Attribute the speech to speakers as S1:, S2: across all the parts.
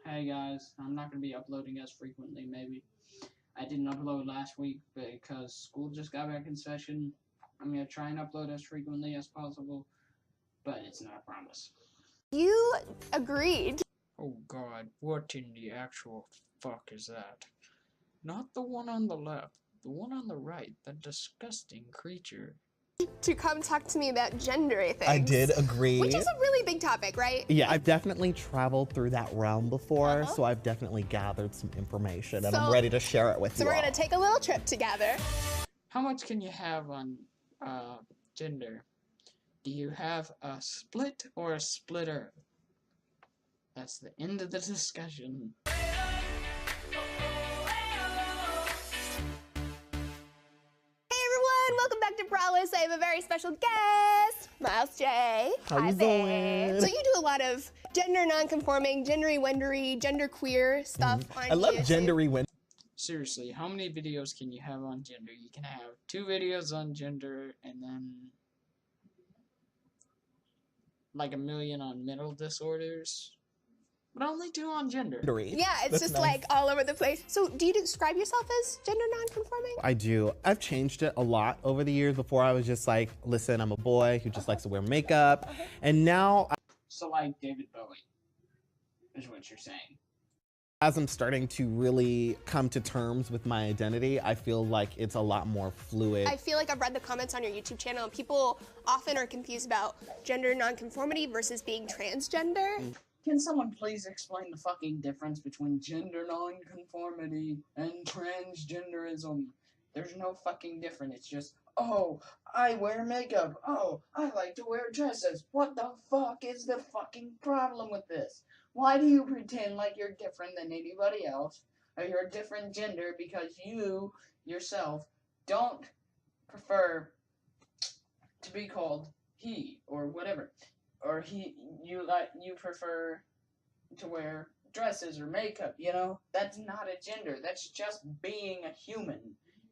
S1: Hey guys, I'm not going to be uploading as frequently, maybe. I didn't upload last week because school just got back in session. I'm going to try and upload as frequently as possible, but it's not a promise.
S2: You agreed.
S1: Oh god, what in the actual fuck is that? Not the one on the left, the one on the right, that disgusting creature.
S2: To come talk to me about gender things.
S3: I did agree.
S2: Which is a really big topic, right?
S3: Yeah, I've definitely traveled through that realm before, so I've definitely gathered some information, and I'm ready to share it with you
S2: So we're
S3: all.
S2: gonna take a little trip together.
S1: How much can you have on gender? Do you have a split or a splitter? That's the end of the discussion.
S2: Welcome back to Brawlers. I have a very special guest, Miles J.
S3: How you doing?
S2: So you do a lot of gender non-conforming, gendery-wendery, genderqueer stuff on
S3: I love
S2: YouTube.
S3: gendery when.
S1: Seriously, how many videos can you have on gender? You can have 2 videos on gender and then like 1 million on mental disorders, but only 2 on gender.
S2: Yeah, it's
S3: That's
S2: just
S3: nice.
S2: like all over the place. So do you describe yourself as gender non-conforming?
S3: I do. I've changed it a lot over the years. Before I was just like, listen, I'm a boy who just likes to wear makeup, and now
S1: So like David Bowie, is what you're saying.
S3: as I'm starting to really come to terms with my identity, I feel like it's a lot more fluid.
S2: I feel like I've read the comments on your YouTube channel, and people often are confused about gender nonconformity versus being transgender.
S1: Can someone please explain the fucking difference between gender nonconformity and transgenderism? There's no fucking difference. It's just, oh, I wear makeup. Oh, I like to wear dresses. What the fuck is the fucking problem with this? Why do you pretend like you're different than anybody else, or you're a different gender because you, yourself, don't prefer to be called he or whatever? Or you prefer to wear dresses or makeup, you know? That's not a gender. That's just being a human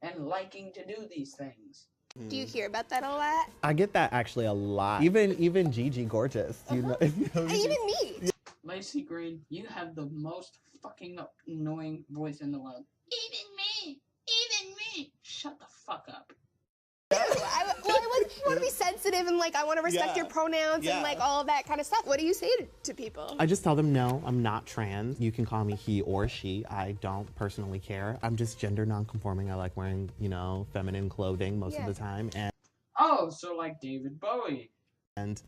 S1: and liking to do these things.
S2: Do you hear about that a lot?
S3: I get that actually a lot. Even Gigi Gorgeous, you know.
S2: And even me.
S1: Laci Green, you have the most fucking annoying voice in the world. Even me. Shut the fuck up.
S2: I want to be sensitive and like I want to respect your pronouns and like all of that kind of stuff. What do you say to people?
S3: I just tell them, no, I'm not trans. You can call me he or she. I don't personally care. I'm just gender non-conforming. I like wearing, you know, feminine clothing most of the time.
S1: Oh, so like David Bowie.
S3: And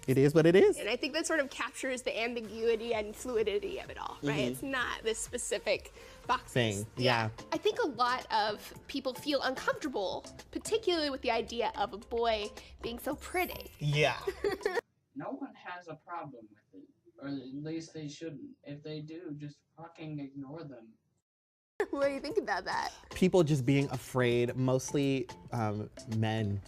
S3: it is what it is.
S2: And I think that sort of captures the ambiguity and fluidity of it all, right? It's not this specific boxes.
S3: Thing, yeah.
S2: I think a lot of people feel uncomfortable, particularly with the idea of a boy being so pretty.
S3: Yeah.
S1: No one has a problem with it. Or at least they shouldn't. If they do, just fucking ignore them.
S2: What do you think about that?
S3: People just being afraid, mostly men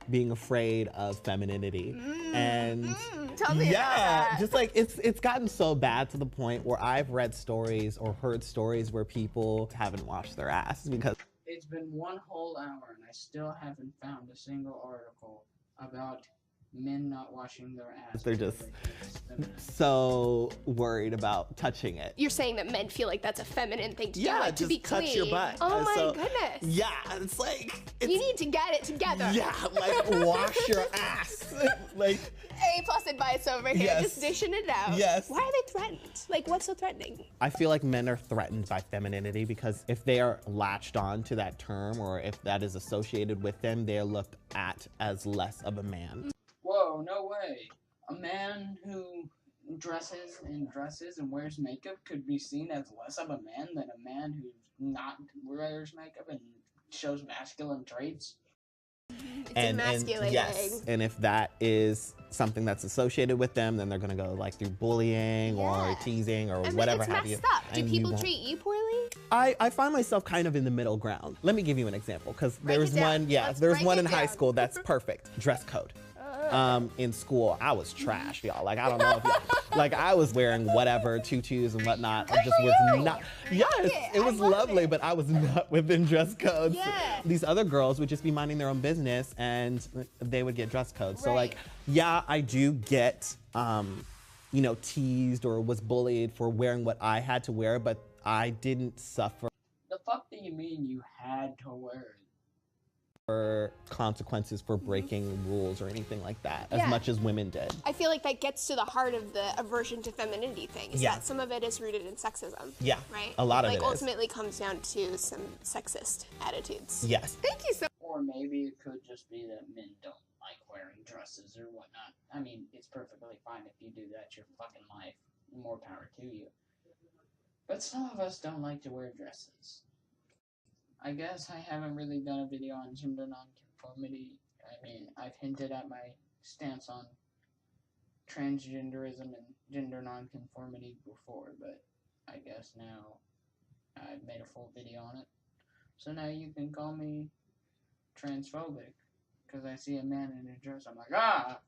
S3: being afraid of femininity. And
S2: Tell me about that.
S3: just like it's gotten so bad to the point where I've read stories or heard stories where people haven't washed their ass because
S1: It's been 1 whole hour and I still haven't found a single article about men not washing their ass.
S3: they're
S1: because
S3: just
S1: they think it's feminine.
S3: so worried about touching it.
S2: You're saying that men feel like that's a feminine thing to do,
S3: Yeah,
S2: like to
S3: just
S2: be
S3: touch
S2: clean.
S3: your butt.
S2: Oh
S3: And
S2: my
S3: so-
S2: goodness.
S3: Yeah, it's like
S2: You need to get it together.
S3: yeah, like wash your ass. Like
S2: A+ advice over here,
S3: Yes.
S2: just dishing it out.
S3: Yes.
S2: Why are they threatened? Like, what's so threatening?
S3: I feel like men are threatened by femininity because if they are latched on to that term or if that is associated with them, they are looked at as less of a man.
S1: Whoa, no way. A man who dresses and wears makeup could be seen as less of a man than a man who not wears makeup and shows masculine traits.
S2: It's
S3: And
S2: emasculating.
S3: yes, and if that is something that's associated with them, then they're gonna go like through bullying or teasing or
S2: I mean,
S3: whatever
S2: it's
S3: have you.
S2: messed up. Do
S3: and you
S2: people
S3: won't-
S2: treat you poorly?
S3: I find myself kind of in the middle ground. Let me give you an example, because
S2: Break
S3: there's
S2: it down.
S3: one, yeah,
S2: Let's
S3: there's
S2: break
S3: one
S2: it
S3: in high
S2: down.
S3: school that's perfect. Dress code. In school, I was trash, y'all. Like, I don't know if y'all, like, I was wearing whatever, tutus and whatnot. I just was not, yes,
S2: it.
S3: it
S2: I
S3: was
S2: love
S3: lovely,
S2: it.
S3: but I was not within dress codes.
S2: Yeah.
S3: These other girls would just be minding their own business and they would get dress codes. So,
S2: Right.
S3: like, yeah, I do get you know, teased or was bullied for wearing what I had to wear, but I didn't suffer
S1: The fuck do you mean you had to wear it?
S3: consequences for breaking rules or anything like that, as
S2: Yeah.
S3: much as women did.
S2: I feel like that gets to the heart of the aversion to femininity thing. Is
S3: Yeah.
S2: that some of it is rooted in sexism.
S3: Yeah,
S2: Right?
S3: a lot of
S2: like,
S3: it is.
S2: ultimately comes down to some sexist attitudes.
S3: Yes.
S2: Thank you so
S1: Or maybe it could just be that men don't like wearing dresses or whatnot. I mean, it's perfectly fine if you do that. Your fucking life. More power to you. But some of us don't like to wear dresses. I guess I haven't really done a video on gender nonconformity. I mean, I've hinted at my stance on transgenderism and gender nonconformity before, but I guess now I've made a full video on it. So now you can call me transphobic because I see a man in a dress. I'm like, ah,